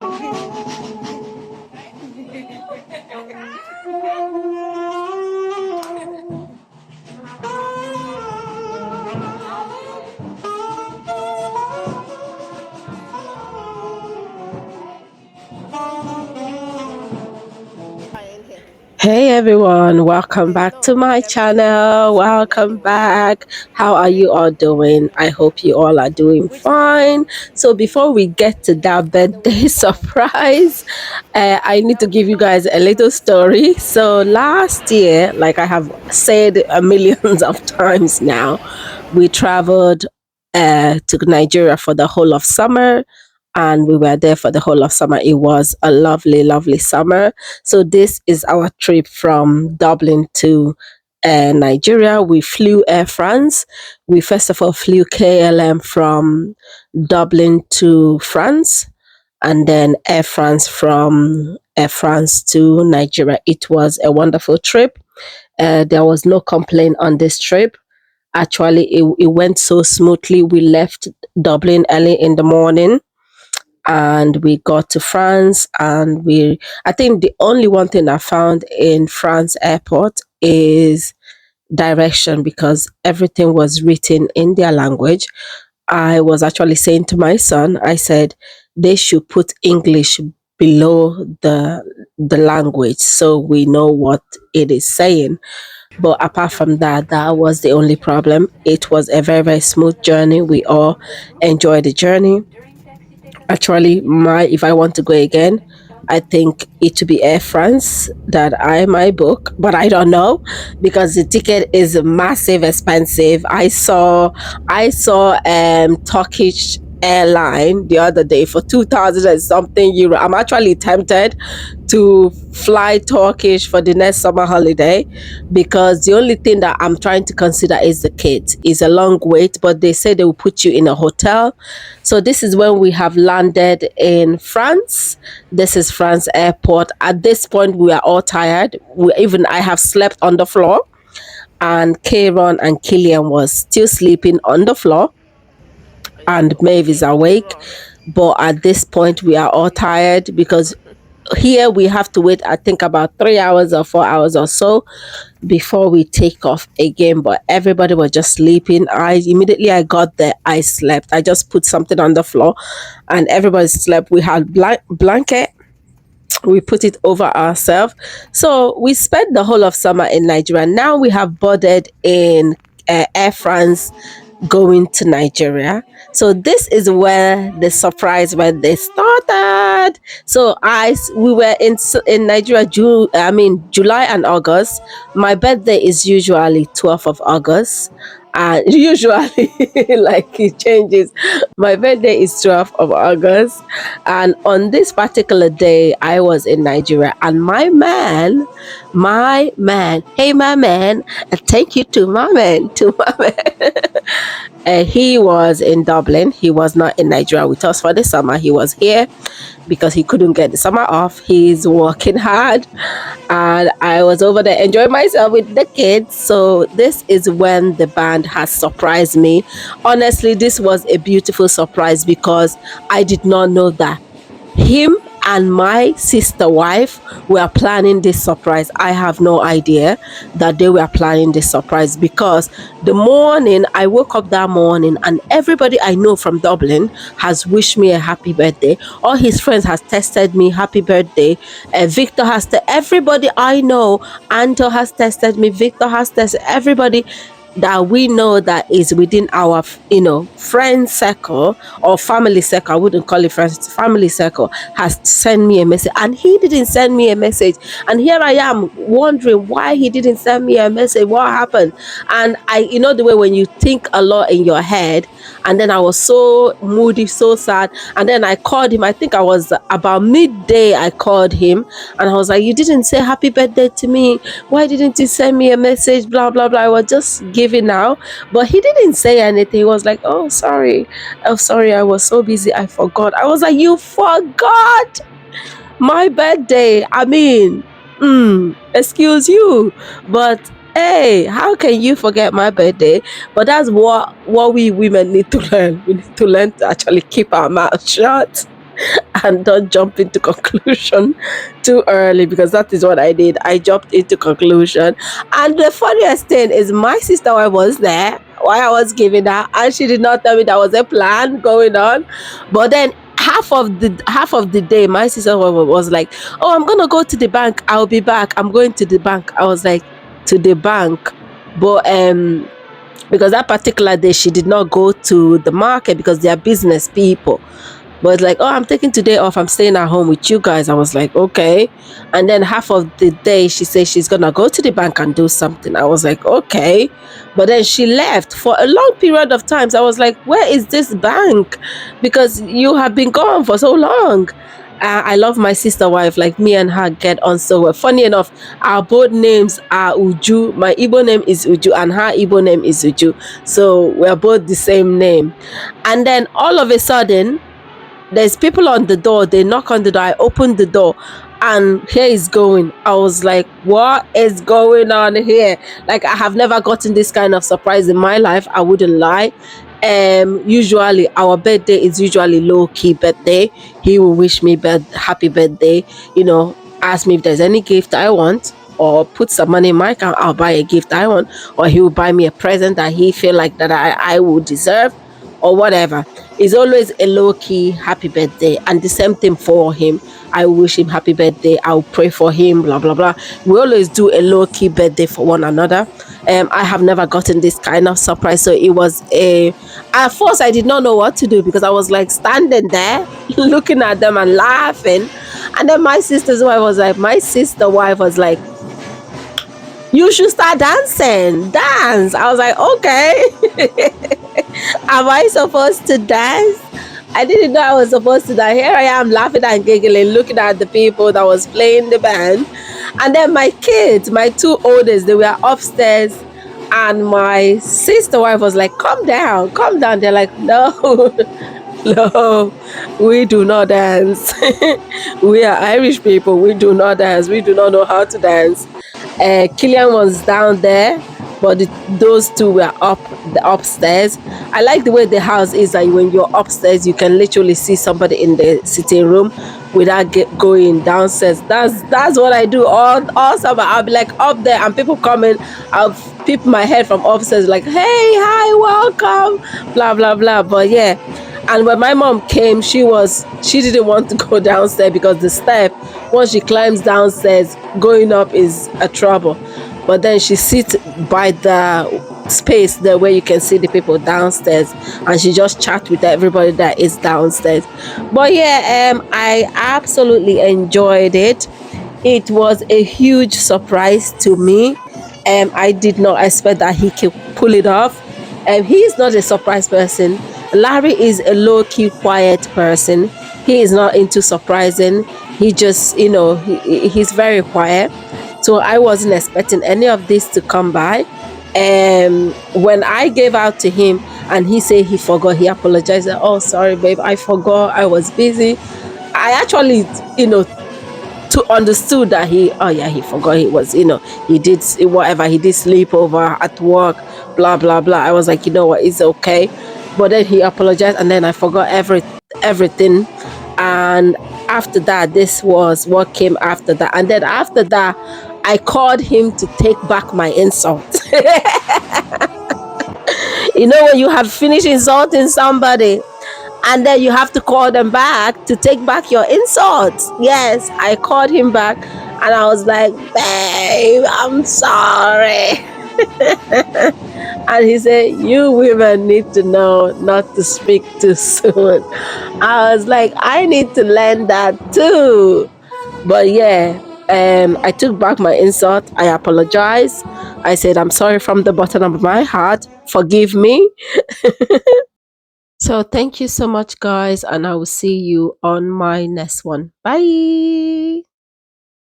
Hey everyone, welcome back to my channel. Welcome back. How are you all doing? I hope you all are doing fine. So, before we get to that birthday surprise, I need to give you guys a little story. So, last year, like I have said a millions of times now, we traveled to Nigeria for the whole of summer. And we were there for the whole of summer. It was a lovely, lovely summer. So this is our trip from Dublin to Nigeria. We flew Air France. We first of all flew KLM from Dublin to France, and then Air France to Nigeria. It was a wonderful trip. There was no complaint on this trip. Actually, it went so smoothly. We left Dublin early in the morning and we got to France, and I think the only one thing I found in France airport is direction, because everything was written in their language. I was actually saying to my son, I said they should put English below the language so we know what it is saying. But apart from that, that was the only problem. It was a very, very smooth journey. We all enjoyed the journey. Actually, my if I want to go again, I think it to be Air France that I might book, but I don't know because the ticket is massive expensive. I saw Turkish airline the other day for 2000 and something euro. I'm actually tempted to fly Turkish for the next summer holiday, because the only thing that I'm trying to consider is the kids. It's a long wait, but they say they will put you in a hotel. So this is when we have landed in France. This is France airport. At this point, we are all tired. Even I have slept on the floor, and Kieran and Killian was still sleeping on the floor, and Maeve is awake. But at this point, we are all tired because here we have to wait, I think, about 3 hours or 4 hours or so before we take off again. But everybody was just sleeping. I got there, I slept. I just put something on the floor and everybody slept. We had blanket, we put it over ourselves. So we spent the whole of summer in Nigeria. Now we have boarded in Air France going to Nigeria. So this is where the surprise when they started. So we were in Nigeria July and August. My birthday is usually 12th of August. And usually, like, it changes. My birthday is 12th of August, and on this particular day I was in Nigeria, and hey my man, thank you to my man, he was in Dublin. He was not in Nigeria with us for the summer. He was here because he couldn't get the summer off. He's working hard, and I was over there enjoying myself with the kids. So this is when the band has surprised me. Honestly, this was a beautiful surprise because I did not know that him and my sister wife were planning this surprise. I have no idea that they were planning this surprise, because the morning I woke up that morning and everybody I know from Dublin has wished me a happy birthday. All his friends has texted me happy birthday. Victor has everybody I know. Anto has texted me. Victor has texted everybody that we know that is within our friend circle or family circle. I wouldn't call it friends, family circle, has sent me a message, and he didn't send me a message. And here I am wondering why he didn't send me a message. What happened? And the way when you think a lot in your head. And then I was so moody, so sad, and then I called him. I think I was about midday. I called him and I was like, you didn't say happy birthday to me. Why didn't you send me a message? Blah blah blah. I was just giving out, but he didn't say anything. He was like, oh sorry, I was so busy, I forgot. I was like, you forgot my birthday? I mean, excuse you, but hey, how can you forget my birthday? But that's what we women need to learn. We need to learn to actually keep our mouth shut. and don't jump into conclusion too early, because that is what I did. I jumped into conclusion. And the funniest thing is my sister wife was there while I was giving her, and she did not tell me there was a plan going on. But then half of the day my sister was like, oh, I'm gonna go to the bank, I'll be back, I'm going to the bank. I was like, to the bank? But because that particular day she did not go to the market because they are business people. But like, oh, I'm taking today off, I'm staying at home with you guys. I was like, okay. And then half of the day she says she's gonna go to the bank and do something. I was like, okay. But then she left for a long period of times. I was like, where is this bank? Because you have been gone for so long. I love my sister wife. Like, me and her get on so well. Funny enough, our both names are Uju. My Igbo name is Uju and her Igbo name is Uju. So we're both the same name. And then all of a sudden, there's people on the door. They knock on the door. I open the door, and here is going. I was like, what is going on here? Like, I have never gotten this kind of surprise in my life. I wouldn't lie. Usually our birthday is usually low key birthday. He will wish me happy birthday, ask me if there's any gift I want, or put some money in my account, I'll buy a gift I want, or he will buy me a present that he feel like that I would deserve, or whatever. It's always a low key happy birthday, and the same thing for him. I wish him happy birthday. I'll pray for him. Blah blah blah. We always do a low key birthday for one another. I have never gotten this kind of surprise, so it was a. At first, I did not know what to do because I was like standing there, looking at them and laughing, and then my sister wife was like, "You should start dancing, dance." I was like, "Okay." Am I supposed to dance? I didn't know I was supposed to dance. Here I am laughing and giggling, looking at the people that was playing the band. And then my kids, my two oldest, they were upstairs. And my sister wife was like, come down, come down. They're like, no, no, we do not dance. We are Irish people. We do not dance. We do not know how to dance. Killian was down there, but those two were the upstairs. I like the way the house is that when you're upstairs, you can literally see somebody in the sitting room without going downstairs. That's what I do all summer. I'll be like up there, and people coming. I'll peep my head from upstairs, like, hey, hi, welcome, blah blah blah. But yeah. And when my mom came, she didn't want to go downstairs because the step, once she climbs downstairs, going up is a trouble. But then she sits by the space there where you can see the people downstairs, and she just chat with everybody that is downstairs. But yeah, I absolutely enjoyed it. It was a huge surprise to me. I did not expect that he could pull it off. He is not a surprise person. Larry is a low-key, quiet person. He is not into surprising. He just, he's very quiet. So I wasn't expecting any of this to come by. When I gave out to him and he said he forgot, he apologized. Oh, sorry, babe, I forgot. I was busy. I actually, to understood that he forgot. He was, he did whatever, he did sleep over at work, blah blah blah. I was like, you know what, it's okay. But then he apologized, and then I forgot everything. And after that, this was what came after that. And then after that, I called him to take back my insult. When you have finished insulting somebody, and then you have to call them back to take back your insults. Yes, I called him back, and I was like, babe, I'm sorry. And he said, you women need to know not to speak too soon. I was like, I need to learn that too. But yeah, I took back my insult. I apologized. I said, I'm sorry from the bottom of my heart. Forgive me. So thank you so much, guys, and I will see you on my next one. Bye.